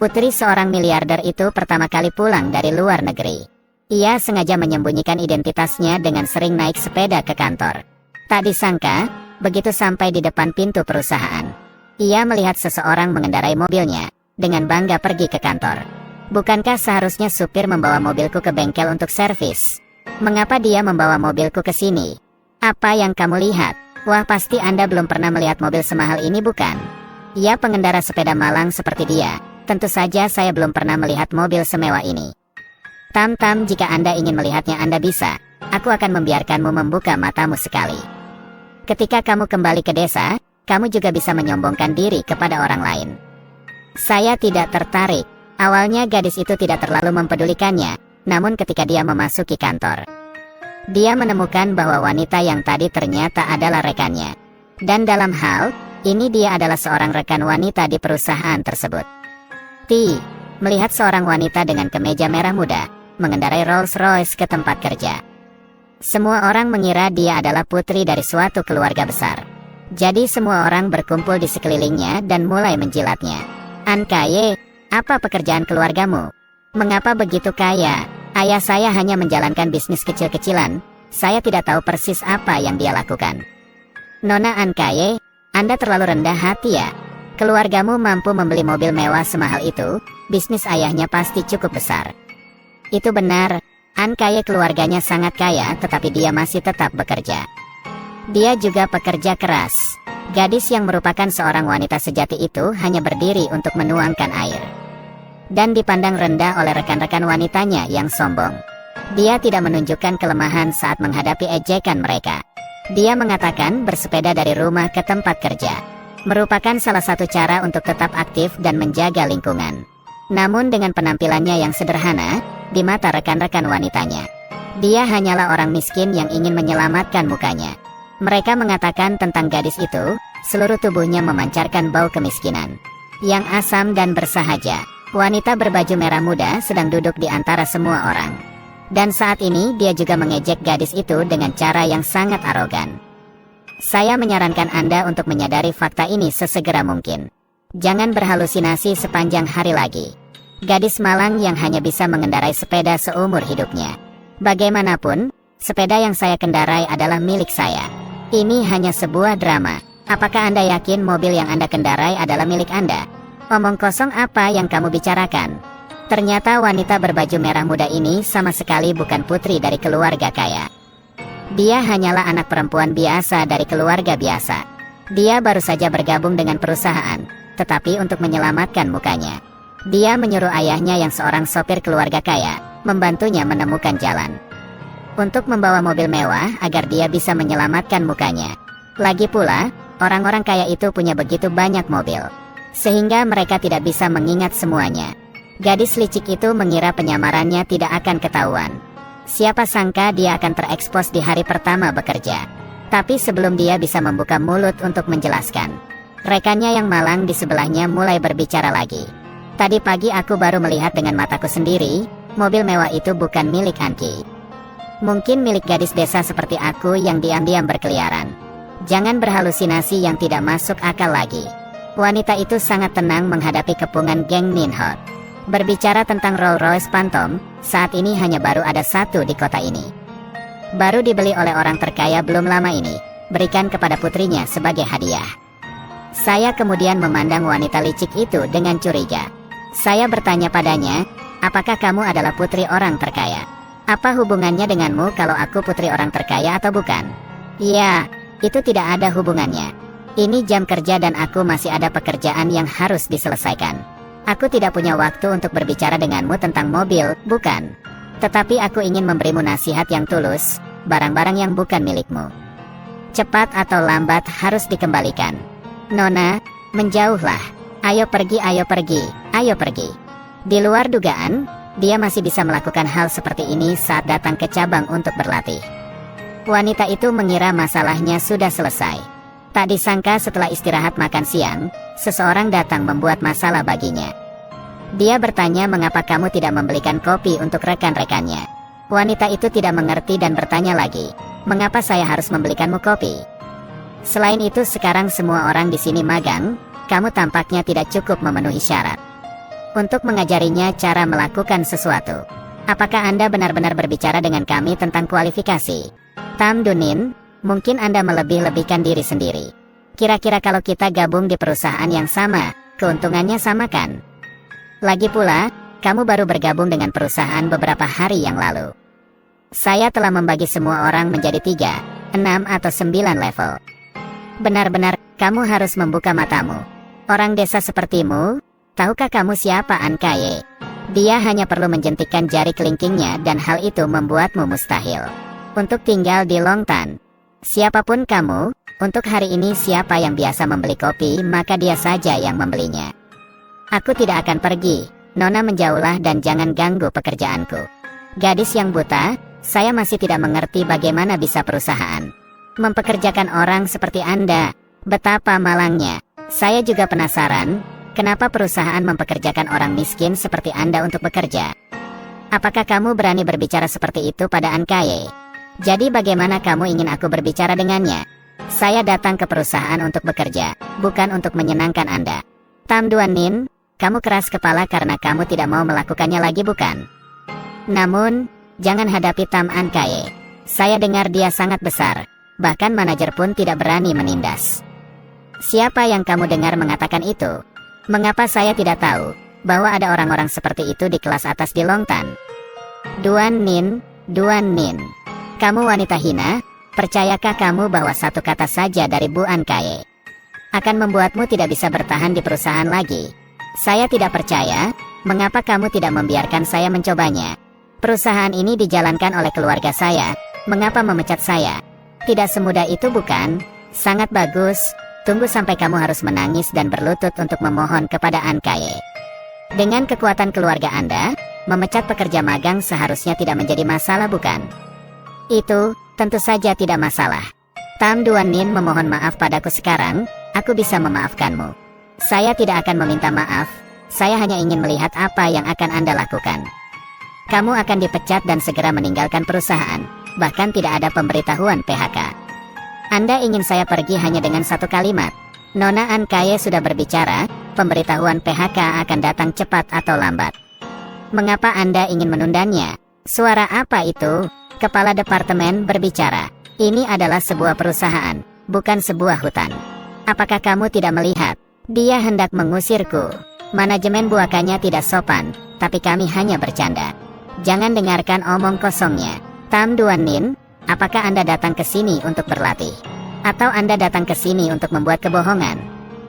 Putri seorang miliarder itu pertama kali pulang dari luar negeri. Ia sengaja menyembunyikan identitasnya dengan sering naik sepeda ke kantor. Tak disangka, begitu sampai di depan pintu perusahaan, ia melihat seseorang mengendarai mobilnya, dengan bangga pergi ke kantor. Bukankah seharusnya supir membawa mobilku ke bengkel untuk servis? Mengapa dia membawa mobilku ke sini? Apa yang kamu lihat? Wah, pasti Anda belum pernah melihat mobil semahal ini, bukan? Ia pengendara sepeda malang seperti dia. Tentu saja saya belum pernah melihat mobil semewah ini. Tam-tam, jika Anda ingin melihatnya Anda bisa. Aku akan membiarkanmu membuka matamu sekali. Ketika kamu kembali ke desa, kamu juga bisa menyombongkan diri kepada orang lain. Saya tidak tertarik. Awalnya gadis itu tidak terlalu mempedulikannya, namun ketika dia memasuki kantor, dia menemukan bahwa wanita yang tadi ternyata adalah rekannya. Dan dalam hal ini dia adalah seorang rekan wanita di perusahaan tersebut. Melihat seorang wanita dengan kemeja merah muda, mengendarai Rolls Royce ke tempat kerja. Semua orang mengira dia adalah putri dari suatu keluarga besar. Jadi semua orang berkumpul di sekelilingnya dan mulai menjilatnya. An Kaye, apa pekerjaan keluargamu? Mengapa begitu kaya? Ayah saya hanya menjalankan bisnis kecil-kecilan. Saya tidak tahu persis apa yang dia lakukan. Nona An Kaye, Anda terlalu rendah hati ya. Keluargamu mampu membeli mobil mewah semahal itu, bisnis ayahnya pasti cukup besar. Itu benar, An Kaye keluarganya sangat kaya tetapi dia masih tetap bekerja. Dia juga pekerja keras. Gadis yang merupakan seorang wanita sejati itu hanya berdiri untuk menuangkan air. Dan dipandang rendah oleh rekan-rekan wanitanya yang sombong. Dia tidak menunjukkan kelemahan saat menghadapi ejekan mereka. Dia mengatakan bersepeda dari rumah ke tempat kerja merupakan salah satu cara untuk tetap aktif dan menjaga lingkungan. Namun dengan penampilannya yang sederhana, di mata rekan-rekan wanitanya, dia hanyalah orang miskin yang ingin menyelamatkan mukanya. Mereka mengatakan tentang gadis itu, seluruh tubuhnya memancarkan bau kemiskinan yang asam dan bersahaja. Wanita berbaju merah muda sedang duduk di antara semua orang. Dan saat ini dia juga mengejek gadis itu dengan cara yang sangat arogan. Saya menyarankan Anda untuk menyadari fakta ini sesegera mungkin. Jangan berhalusinasi sepanjang hari lagi. Gadis malang yang hanya bisa mengendarai sepeda seumur hidupnya. Bagaimanapun, sepeda yang saya kendarai adalah milik saya. Ini hanya sebuah drama. Apakah Anda yakin mobil yang Anda kendarai adalah milik Anda? Omong kosong apa yang kamu bicarakan? Ternyata wanita berbaju merah muda ini sama sekali bukan putri dari keluarga kaya. Dia hanyalah anak perempuan biasa dari keluarga biasa. Dia baru saja bergabung dengan perusahaan, tetapi untuk menyelamatkan mukanya, dia menyuruh ayahnya yang seorang sopir keluarga kaya, membantunya menemukan jalan untuk membawa mobil mewah agar dia bisa menyelamatkan mukanya. Lagi pula, orang-orang kaya itu punya begitu banyak mobil, sehingga mereka tidak bisa mengingat semuanya. Gadis licik itu mengira penyamarannya tidak akan ketahuan. Siapa sangka dia akan terekspos di hari pertama bekerja. Tapi sebelum dia bisa membuka mulut untuk menjelaskan, rekannya yang malang di sebelahnya mulai berbicara lagi. Tadi pagi aku baru melihat dengan mataku sendiri, mobil mewah itu bukan milik Anki. Mungkin milik gadis desa seperti aku yang diam-diam berkeliaran. Jangan berhalusinasi yang tidak masuk akal lagi. Wanita itu sangat tenang menghadapi kepungan geng Ninhot. Berbicara tentang Rolls Royce Phantom, saat ini hanya baru ada satu di kota ini. Baru dibeli oleh orang terkaya belum lama ini, berikan kepada putrinya sebagai hadiah. Saya kemudian memandang wanita licik itu dengan curiga. Saya bertanya padanya, apakah kamu adalah putri orang terkaya? Apa hubungannya denganmu kalau aku putri orang terkaya atau bukan? Ya, itu tidak ada hubungannya. Ini jam kerja dan aku masih ada pekerjaan yang harus diselesaikan. Aku tidak punya waktu untuk berbicara denganmu tentang mobil, bukan. Tetapi aku ingin memberimu nasihat yang tulus, barang-barang yang bukan milikmu cepat atau lambat harus dikembalikan. Nona, menjauhlah. Ayo pergi, ayo pergi, ayo pergi. Di luar dugaan, dia masih bisa melakukan hal seperti ini saat datang ke cabang untuk berlatih. Wanita itu mengira masalahnya sudah selesai. Tak disangka setelah istirahat makan siang, seseorang datang membuat masalah baginya. Dia bertanya mengapa kamu tidak membelikan kopi untuk rekan-rekannya. Wanita itu tidak mengerti dan bertanya lagi, mengapa saya harus membelikanmu kopi? Selain itu sekarang semua orang di sini magang, kamu tampaknya tidak cukup memenuhi syarat. untuk mengajarinya cara melakukan sesuatu. Apakah Anda benar-benar berbicara dengan kami tentang kualifikasi? Tam Dunin, mungkin Anda melebih-lebihkan diri sendiri. Kira-kira kalau kita gabung di perusahaan yang sama, keuntungannya sama kan? Lagi pula, kamu baru bergabung dengan perusahaan beberapa hari yang lalu. Saya telah membagi semua orang menjadi 3, 6 atau 9 level. Benar-benar, kamu harus membuka matamu. Orang desa sepertimu, tahukah kamu siapa An Kaye? Dia hanya perlu menjentikkan jari kelingkingnya dan hal itu membuatmu mustahil untuk tinggal di Longtan. Siapapun kamu, untuk hari ini siapa yang biasa membeli kopi maka dia saja yang membelinya. Aku tidak akan pergi, Nona menjauhlah dan jangan ganggu pekerjaanku. Gadis yang buta, saya masih tidak mengerti bagaimana bisa perusahaan mempekerjakan orang seperti Anda. Betapa malangnya. Saya juga penasaran, kenapa perusahaan mempekerjakan orang miskin seperti Anda untuk bekerja? Apakah kamu berani berbicara seperti itu pada An Kaye? Jadi bagaimana kamu ingin aku berbicara dengannya? Saya datang ke perusahaan untuk bekerja, bukan untuk menyenangkan Anda. Tam Duan Nin, kamu keras kepala karena kamu tidak mau melakukannya lagi bukan? Namun, jangan hadapi Tam An Kaye. Saya dengar dia sangat besar, bahkan manajer pun tidak berani menindas. Siapa yang kamu dengar mengatakan itu? Mengapa saya tidak tahu bahwa ada orang-orang seperti itu di kelas atas di Longtan? Duan Nin, kamu wanita hina, percayakah kamu bahwa satu kata saja dari Bu An Kaye akan membuatmu tidak bisa bertahan di perusahaan lagi? Saya tidak percaya, mengapa kamu tidak membiarkan saya mencobanya? Perusahaan ini dijalankan oleh keluarga saya, mengapa memecat saya? Tidak semudah itu bukan? Sangat bagus. Tunggu sampai kamu harus menangis dan berlutut untuk memohon kepada An Kaye. Dengan kekuatan keluarga Anda, memecat pekerja magang seharusnya tidak menjadi masalah bukan? Itu, tentu saja tidak masalah. Tam Duan Nin memohon maaf padaku sekarang, aku bisa memaafkanmu. Saya tidak akan meminta maaf, saya hanya ingin melihat apa yang akan Anda lakukan. Kamu akan dipecat dan segera meninggalkan perusahaan, bahkan tidak ada pemberitahuan PHK. Anda ingin saya pergi hanya dengan satu kalimat. Nona An Kaye sudah berbicara, pemberitahuan PHK akan datang cepat atau lambat. Mengapa Anda ingin menundanya? Suara apa itu? Kepala departemen berbicara. Ini adalah sebuah perusahaan, bukan sebuah hutan. Apakah kamu tidak melihat? Dia hendak mengusirku. Manajemen buakannya tidak sopan, tapi kami hanya bercanda. Jangan dengarkan omong kosongnya. Tam Duan Nin, apakah Anda datang ke sini untuk berlatih? Atau Anda datang ke sini untuk membuat kebohongan?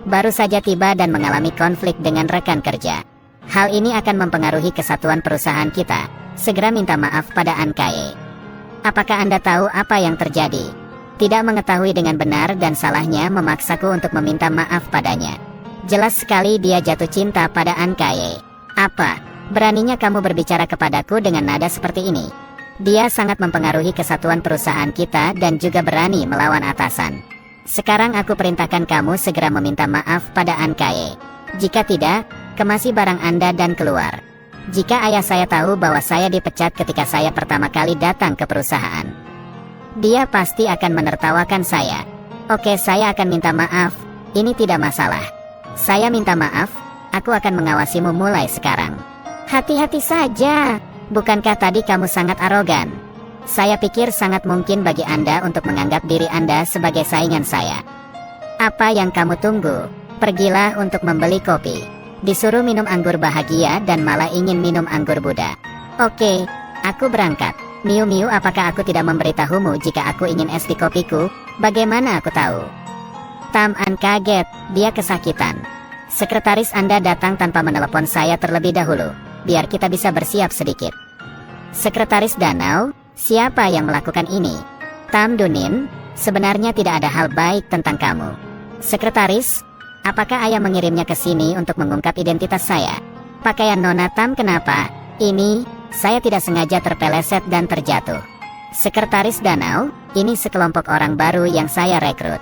Baru saja tiba dan mengalami konflik dengan rekan kerja. Hal ini akan mempengaruhi kesatuan perusahaan kita. Segera minta maaf pada An Kaye. Apakah Anda tahu apa yang terjadi? Tidak mengetahui dengan benar dan salahnya memaksaku untuk meminta maaf padanya. Jelas sekali dia jatuh cinta pada An Kaye. Apa? Beraninya kamu berbicara kepadaku dengan nada seperti ini? Dia sangat mempengaruhi kesatuan perusahaan kita dan juga berani melawan atasan. Sekarang aku perintahkan kamu segera meminta maaf pada An Kaye. Jika tidak, kemasi barang Anda dan keluar. Jika ayah saya tahu bahwa saya dipecat ketika saya pertama kali datang ke perusahaan, dia pasti akan menertawakan saya. Oke, saya akan minta maaf. Ini tidak masalah. Saya minta maaf, aku akan mengawasimu mulai sekarang. Hati-hati saja. Bukankah tadi kamu sangat arogan? Saya pikir sangat mungkin bagi Anda untuk menganggap diri Anda sebagai saingan saya. Apa yang kamu tunggu? Pergilah untuk membeli kopi. Disuruh minum anggur bahagia dan malah ingin minum anggur Buddha. Oke, aku berangkat. Miu Miu, apakah aku tidak memberitahumu jika aku ingin es di kopiku? Bagaimana aku tahu? Tam An kaget, dia kesakitan. Sekretaris Anda datang tanpa menelepon saya terlebih dahulu. Biar kita bisa bersiap sedikit. Sekretaris Danau, siapa yang melakukan ini? Tam Dunin, sebenarnya tidak ada hal baik tentang kamu. Sekretaris, apakah ayah mengirimnya ke sini untuk mengungkap identitas saya? Pakaian Nona Tam kenapa? Ini, saya tidak sengaja terpeleset dan terjatuh. Sekretaris Danau, ini sekelompok orang baru yang saya rekrut.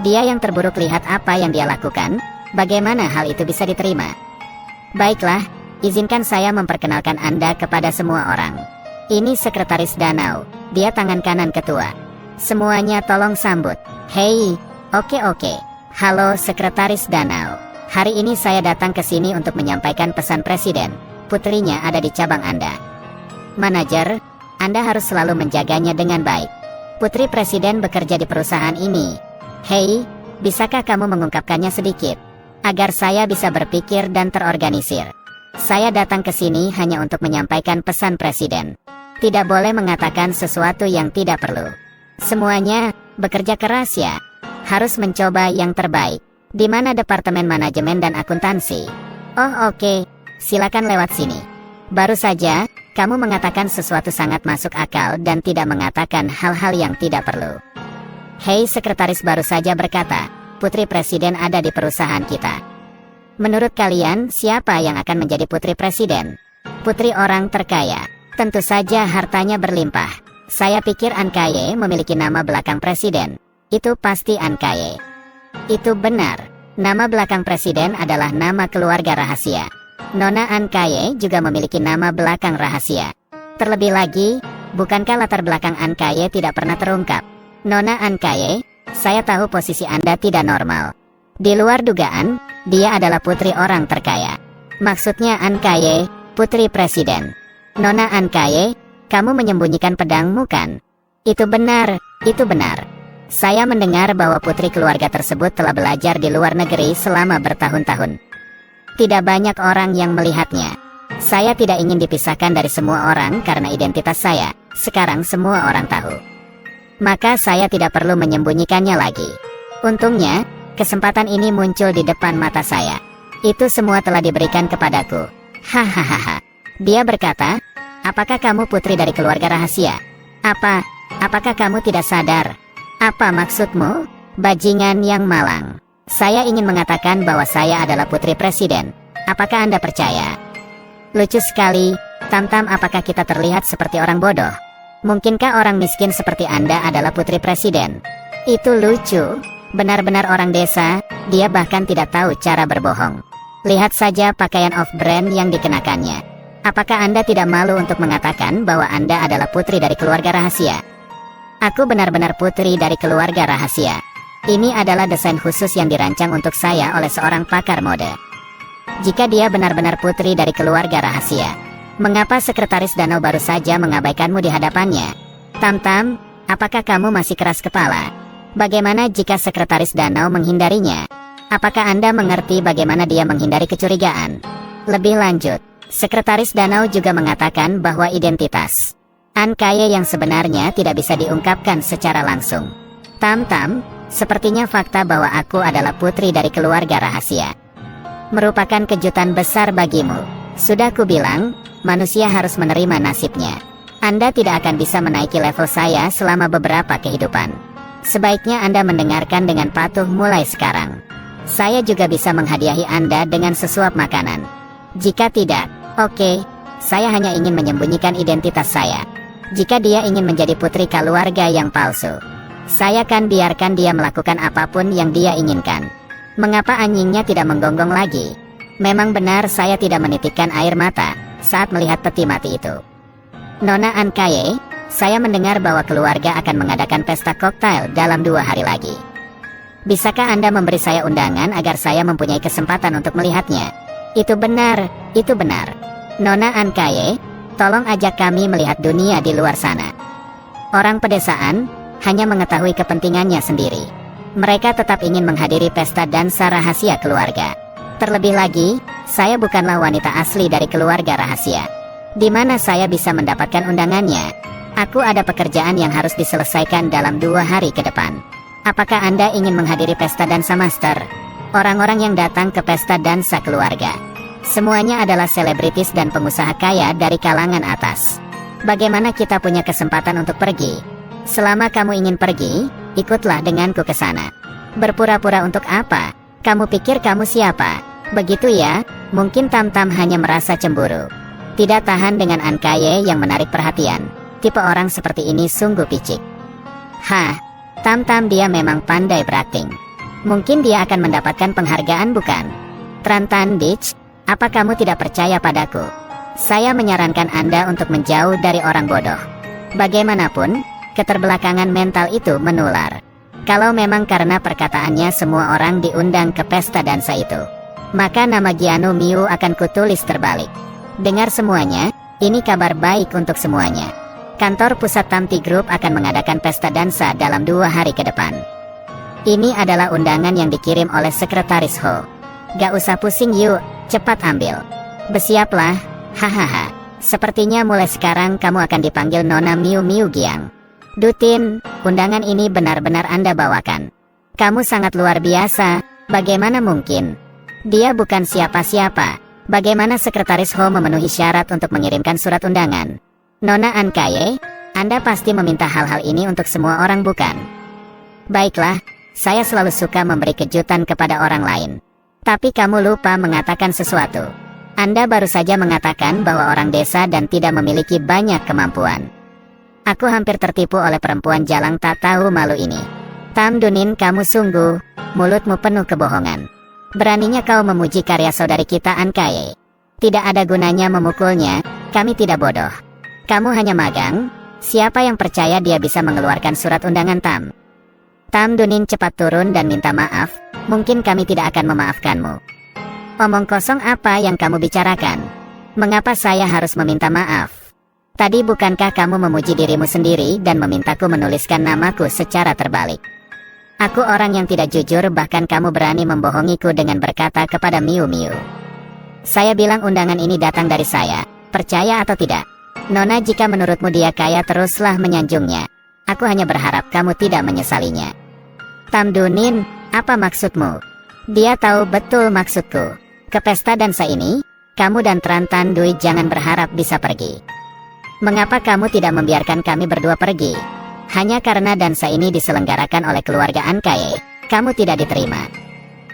Dia yang terburuk, lihat apa yang dia lakukan. Bagaimana hal itu bisa diterima? Baiklah, izinkan saya memperkenalkan Anda kepada semua orang. Ini Sekretaris Danau, dia tangan kanan ketua. Semuanya tolong sambut. Hei, oke. Halo Sekretaris Danau. Hari ini saya datang ke sini untuk menyampaikan pesan Presiden. Putrinya ada di cabang Anda. Manajer, Anda harus selalu menjaganya dengan baik. Putri Presiden bekerja di perusahaan ini. Hei, bisakah kamu mengungkapkannya sedikit? Agar saya bisa berpikir dan terorganisir. Saya datang ke sini hanya untuk menyampaikan pesan Presiden. Tidak boleh mengatakan sesuatu yang tidak perlu. Semuanya, bekerja keras ya. Harus mencoba yang terbaik. Di mana Departemen Manajemen dan Akuntansi? Oh oke, silakan lewat sini. Baru saja, kamu mengatakan sesuatu sangat masuk akal dan tidak mengatakan hal-hal yang tidak perlu. Hei, sekretaris baru saja berkata, Putri Presiden ada di perusahaan kita. Menurut kalian, siapa yang akan menjadi Putri Presiden? Putri orang terkaya. Tentu saja hartanya berlimpah. Saya pikir Ankaye memiliki nama belakang presiden. Itu pasti Ankaye. Itu benar. Nama belakang presiden adalah nama keluarga rahasia. Nona Ankaye juga memiliki nama belakang rahasia. Terlebih lagi, bukankah latar belakang Ankaye tidak pernah terungkap? Nona Ankaye, saya tahu posisi Anda tidak normal. Di luar dugaan, dia adalah putri orang terkaya. Maksudnya Ankaye, putri presiden. Nona Ankaye, kamu menyembunyikan pedangmu kan? Itu benar, itu benar. Saya mendengar bahwa putri keluarga tersebut telah belajar di luar negeri selama bertahun-tahun. Tidak banyak orang yang melihatnya. Saya tidak ingin dipisahkan dari semua orang karena identitas saya. Sekarang semua orang tahu. Maka saya tidak perlu menyembunyikannya lagi. Untungnya, kesempatan ini muncul di depan mata saya. Itu semua telah diberikan kepadaku. Hahaha. Dia berkata, apakah kamu putri dari keluarga rahasia? Apakah kamu tidak sadar? Apa maksudmu? Bajingan yang malang. Saya ingin mengatakan bahwa saya adalah putri presiden. Apakah Anda percaya? Lucu sekali, Tamtam, apakah kita terlihat seperti orang bodoh? Mungkinkah orang miskin seperti Anda adalah putri presiden? Itu lucu. Benar-benar orang desa, dia bahkan tidak tahu cara berbohong. Lihat saja pakaian off-brand yang dikenakannya. Apakah Anda tidak malu untuk mengatakan bahwa Anda adalah putri dari keluarga rahasia? Aku benar-benar putri dari keluarga rahasia. Ini adalah desain khusus yang dirancang untuk saya oleh seorang pakar mode. Jika dia benar-benar putri dari keluarga rahasia, mengapa sekretaris Danau baru saja mengabaikanmu di hadapannya? Tamtam, apakah kamu masih keras kepala? Bagaimana jika sekretaris Danau menghindarinya? Apakah Anda mengerti bagaimana dia menghindari kecurigaan? Lebih lanjut, Sekretaris Danau juga mengatakan bahwa identitas Ankaye yang sebenarnya tidak bisa diungkapkan secara langsung. Tamtam, sepertinya fakta bahwa aku adalah putri dari keluarga rahasia merupakan kejutan besar bagimu. Sudah kubilang, manusia harus menerima nasibnya. Anda tidak akan bisa menaiki level saya selama beberapa kehidupan. Sebaiknya Anda mendengarkan dengan patuh mulai sekarang. Saya juga bisa menghadiahi Anda dengan sesuap makanan. Jika tidak, oke, saya hanya ingin menyembunyikan identitas saya. Jika dia ingin menjadi putri keluarga yang palsu, saya akan biarkan dia melakukan apapun yang dia inginkan. Mengapa anjingnya tidak menggonggong lagi? Memang benar saya tidak menitikkan air mata saat melihat peti mati itu. Nona Ankaye, saya mendengar bahwa keluarga akan mengadakan pesta koktail dalam 2 hari lagi. Bisakah Anda memberi saya undangan agar saya mempunyai kesempatan untuk melihatnya? Itu benar, itu benar. Nona Ankaye, tolong ajak kami melihat dunia di luar sana. Orang pedesaan hanya mengetahui kepentingannya sendiri. Mereka tetap ingin menghadiri pesta dansa rahasia keluarga. Terlebih lagi, saya bukanlah wanita asli dari keluarga rahasia. Di mana saya bisa mendapatkan undangannya? Aku ada pekerjaan yang harus diselesaikan dalam 2 hari ke depan. Apakah Anda ingin menghadiri pesta dansa master? Orang-orang yang datang ke pesta dansa keluarga semuanya adalah selebritis dan pengusaha kaya dari kalangan atas. Bagaimana kita punya kesempatan untuk pergi? Selama kamu ingin pergi, ikutlah denganku ke sana. Berpura-pura untuk apa? Kamu pikir kamu siapa? Begitu ya, mungkin Tamtam hanya merasa cemburu. Tidak tahan dengan Ankaye yang menarik perhatian. Tipe orang seperti ini sungguh picik. Hah, Tamtam dia memang pandai berakting. Mungkin dia akan mendapatkan penghargaan bukan? Trantan Ditch, apa kamu tidak percaya padaku? Saya menyarankan Anda untuk menjauh dari orang bodoh. Bagaimanapun, keterbelakangan mental itu menular. Kalau memang karena perkataannya semua orang diundang ke pesta dansa itu, maka nama Gianu Miu akan kutulis terbalik. Dengar semuanya, ini kabar baik untuk semuanya. Kantor pusat Tamti Group akan mengadakan pesta dansa dalam 2 hari ke depan. Ini adalah undangan yang dikirim oleh Sekretaris Ho. Gak usah pusing yuk, cepat ambil. Bersiaplah, hahaha. Sepertinya mulai sekarang kamu akan dipanggil Nona Miu Miu Giang. Dutin, undangan ini benar-benar Anda bawakan. Kamu sangat luar biasa, bagaimana mungkin? Dia bukan siapa-siapa. Bagaimana Sekretaris Ho memenuhi syarat untuk mengirimkan surat undangan? Nona An Kaye, Anda pasti meminta hal-hal ini untuk semua orang bukan? Baiklah, saya selalu suka memberi kejutan kepada orang lain. Tapi kamu lupa mengatakan sesuatu. Anda baru saja mengatakan bahwa orang desa dan tidak memiliki banyak kemampuan. Aku hampir tertipu oleh perempuan jalang tak tahu malu ini. Tam Dunin, kamu sungguh, mulutmu penuh kebohongan. Beraninya kau memuji karya saudari kita An Kaye. Tidak ada gunanya memukulnya, kami tidak bodoh. Kamu hanya magang, siapa yang percaya dia bisa mengeluarkan surat undangan Tam? Tam Dunin cepat turun dan minta maaf, mungkin kami tidak akan memaafkanmu. Omong kosong apa yang kamu bicarakan? Mengapa saya harus meminta maaf? Tadi bukankah kamu memuji dirimu sendiri dan memintaku menuliskan namaku secara terbalik? Aku orang yang tidak jujur, bahkan kamu berani membohongiku dengan berkata kepada Miu Miu. Saya bilang undangan ini datang dari saya, percaya atau tidak? Nona, jika menurutmu dia kaya teruslah menyanjungnya. Aku hanya berharap kamu tidak menyesalinya. Tam Dunin, apa maksudmu? Dia tahu betul maksudku. Ke pesta dansa ini, kamu dan Tran Tan Dui jangan berharap bisa pergi. Mengapa kamu tidak membiarkan kami berdua pergi? Hanya karena dansa ini diselenggarakan oleh keluarga An Kaye, kamu tidak diterima.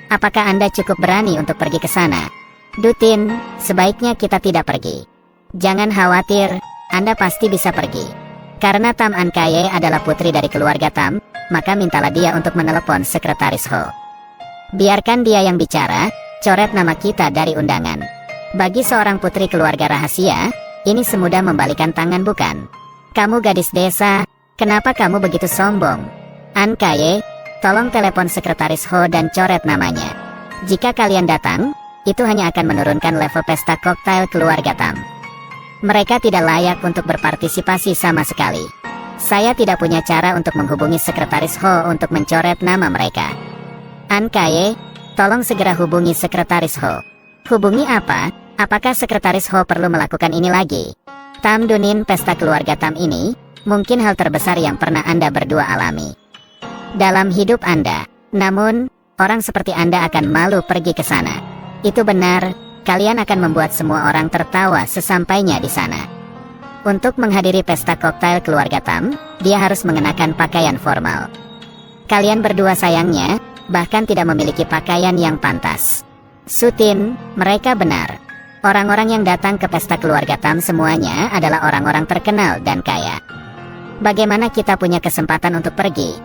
Apakah Anda cukup berani untuk pergi ke sana? Dutin, sebaiknya kita tidak pergi. Jangan khawatir, Anda pasti bisa pergi. Karena Tam An Kaye adalah putri dari keluarga Tam, maka mintalah dia untuk menelepon Sekretaris Ho. Biarkan dia yang bicara, coret nama kita dari undangan. Bagi seorang putri keluarga rahasia, ini semudah membalikan tangan bukan? Kamu gadis desa, kenapa kamu begitu sombong? An Kaye, tolong telepon Sekretaris Ho dan coret namanya. Jika kalian datang, itu hanya akan menurunkan level pesta koktail keluarga Tam. Mereka tidak layak untuk berpartisipasi sama sekali. Saya tidak punya cara untuk menghubungi Sekretaris Ho untuk mencoret nama mereka. An Kaye, tolong segera hubungi Sekretaris Ho. Hubungi apa? Apakah Sekretaris Ho perlu melakukan ini lagi? Tam Dunin, pesta keluarga Tam ini mungkin hal terbesar yang pernah Anda berdua alami dalam hidup Anda. Namun, orang seperti Anda akan malu pergi ke sana. Itu benar, kalian akan membuat semua orang tertawa sesampainya di sana. Untuk menghadiri pesta koktail keluarga Tam, dia harus mengenakan pakaian formal. Kalian berdua sayangnya, bahkan tidak memiliki pakaian yang pantas. Sutin, mereka benar. Orang-orang yang datang ke pesta keluarga Tam semuanya adalah orang-orang terkenal dan kaya. Bagaimana kita punya kesempatan untuk pergi?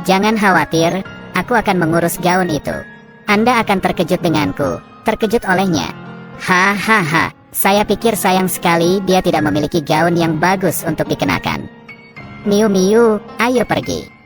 Jangan khawatir, aku akan mengurus gaun itu. Anda akan terkejut denganku. Terkejut olehnya. Hahaha, saya pikir sayang sekali dia tidak memiliki gaun yang bagus untuk dikenakan. Miu Miu, ayo pergi.